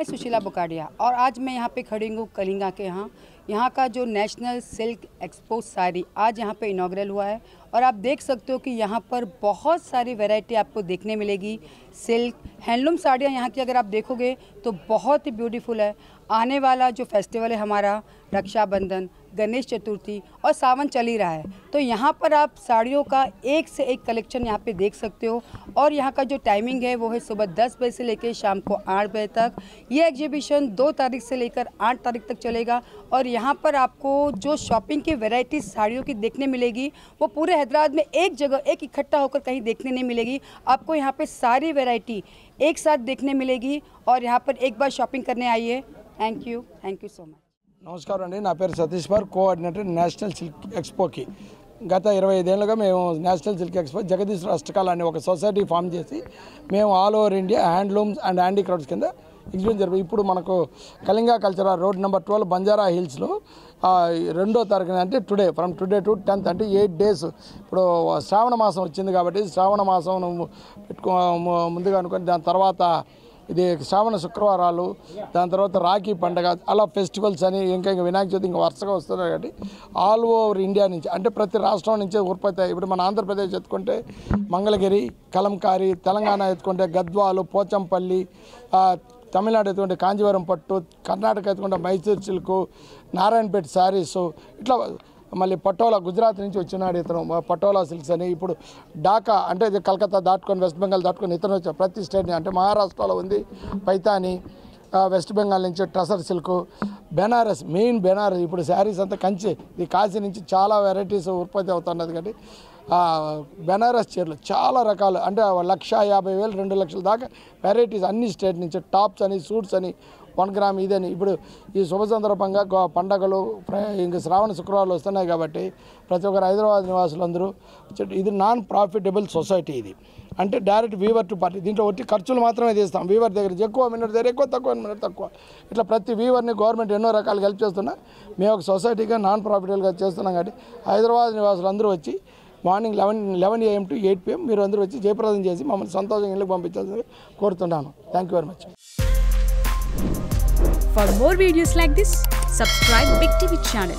सुशीला बुकाडिया और आज मैं यहाँ पे खड़ी हूँ कलिंगा के यहाँ का जो नेशनल सिल्क एक्सपो साड़ी आज यहाँ पे इनॉग्रल हुआ है और आप देख सकते हो कि यहाँ पर बहुत सारी वैरायटी आपको देखने मिलेगी। सिल्क हैंडलूम साड़ियाँ यहाँ की अगर आप देखोगे तो बहुत ही ब्यूटीफुल है। आने वाला जो फेस्टिवल है हमारा रक्षाबंधन, गणेश चतुर्थी और सावन चल ही रहा है, तो यहाँ पर आप साड़ियों का एक से एक कलेक्शन यहाँ पे देख सकते हो। और यहाँ का जो टाइमिंग है वो है सुबह 10 बजे से लेकर शाम को 8 बजे तक। ये एग्जीबिशन 2 तारीख से लेकर 8 तारीख तक चलेगा और यहाँ पर आपको जो शॉपिंग की वैरायटी साड़ियों की देखने मिलेगी वो पूरे हैदराबाद में एक जगह एक इकट्ठा होकर कहीं देखने नहीं मिलेगी। आपको यहाँ पे सारी वैरायटी एक साथ देखने मिलेगी और यहाँ पर एक बार शॉपिंग करने आइए। Thank you so much. నమస్కారం అండి, నా పేరు Satish Bar, coordinator national silk ఎక్స్పోకి. గత 25 ఏళ్ళుగా మేము national silk expo Jagadishwara Ashtakala అనే ఒక సొసైటీ ఫామ్ చేసి మేము all over India handlooms and handicrafts కింద ఎగ్జిబిషన్ జరిపి ఇప్పుడు మనకు Kalinga cultural road number 12 Banjara హిల్స్లో 2వ తారీఖున అంటే ఫ్రమ్ టుడే టు 10th అంటే 8 days. ఇప్పుడు శ్రావణ మాసం వచ్చింది కాబట్టి శ్రావణ మాసం ముందుగా అనుకొని దాని తర్వాత ఇది శ్రావణ శుక్రవారాలు, దాని తర్వాత రాఖీ పండగ, అలా ఫెస్టివల్స్ అని ఇంకా వినాయక చవితి ఇంకా వరుసగా వస్తున్నాయి. కాబట్టి ఆల్ ఓవర్ ఇండియా నుంచి అంటే ప్రతి రాష్ట్రం నుంచి ఉత్పత్తి. ఇప్పుడు మన ఆంధ్రప్రదేశ్ ఎత్తుకుంటే మంగళగిరి, కలంకారీ, తెలంగాణ ఎత్తుకుంటే గద్వాలు, పోచంపల్లి, తమిళనాడు ఎత్తుకుంటే కాంజీవరం పట్టు, కర్ణాటక ఎత్తుకుంటే మైసూర్ సిల్క్, నారాయణపేట శారీస్, ఇట్లా మళ్ళీ పటోలా గుజరాత్ నుంచి వచ్చినాడు ఇతను పటోలా సిల్క్స్ అని. ఇప్పుడు ఢాకా అంటే కలకత్తా దాటుకొని వెస్ట్ బెంగాల్ దాటుకొని ఇతను వచ్చారు. ప్రతి స్టేట్ అంటే మహారాష్ట్రలో ఉంది పైతాని, వెస్ట్ బెంగాల్ నుంచి టసర్ సిల్క్, బెనారస్ మెయిన్ బెనారస్. ఇప్పుడు శారీస్ అంతా కంచి, ఇది కాశీ నుంచి చాలా వెరైటీస్ ఉత్పత్తి అవుతున్నది. కాబట్టి బెనారస్ చీరలు చాలా రకాలు అంటే 1,50,000 2 లక్షల దాకా వెరైటీస్ అన్ని స్టేట్ నుంచి. టాప్స్ అని, సూట్స్ అని, 1 గ్రామ్ ఇదని. ఇప్పుడు ఈ శుభ సందర్భంగా పండగలు ఇంకా శ్రావణ శుక్రవారాలు వస్తున్నాయి కాబట్టి ప్రతి ఒక్కరు హైదరాబాద్ నివాసులందరూ ఇది నాన్ ప్రాఫిటబుల్ సొసైటీ. ఇది అంటే డైరెక్ట్ వీవర్ టు పార్టీ. దీంట్లో వచ్చి ఖర్చులు మాత్రమే తీస్తాం. వీవర్ దగ్గర ఎక్కువ, మినిట్ దగ్గర ఎక్కువ, తక్కువ మినిట్ తక్కువ. ఇట్లా ప్రతి వీవర్ని గవర్నమెంట్ ఎన్నో రకాలుగా హెల్ప్ చేస్తున్నా. మేము ఒక సొసైటీగా నాన్ ప్రాఫిటబుల్గా చేస్తున్నాం. కాబట్టి హైదరాబాద్ నివాసులు అందరూ వచ్చి మార్నింగ్ 11 AM to 8 PM మీరు అందరూ వచ్చి జయప్రదం చేసి మమ్మల్ని సంతోషంగా ఇళ్ళకి పంపించాలని కోరుతున్నాను. Thank you very much. For more videos like this, subscribe Big TV channel.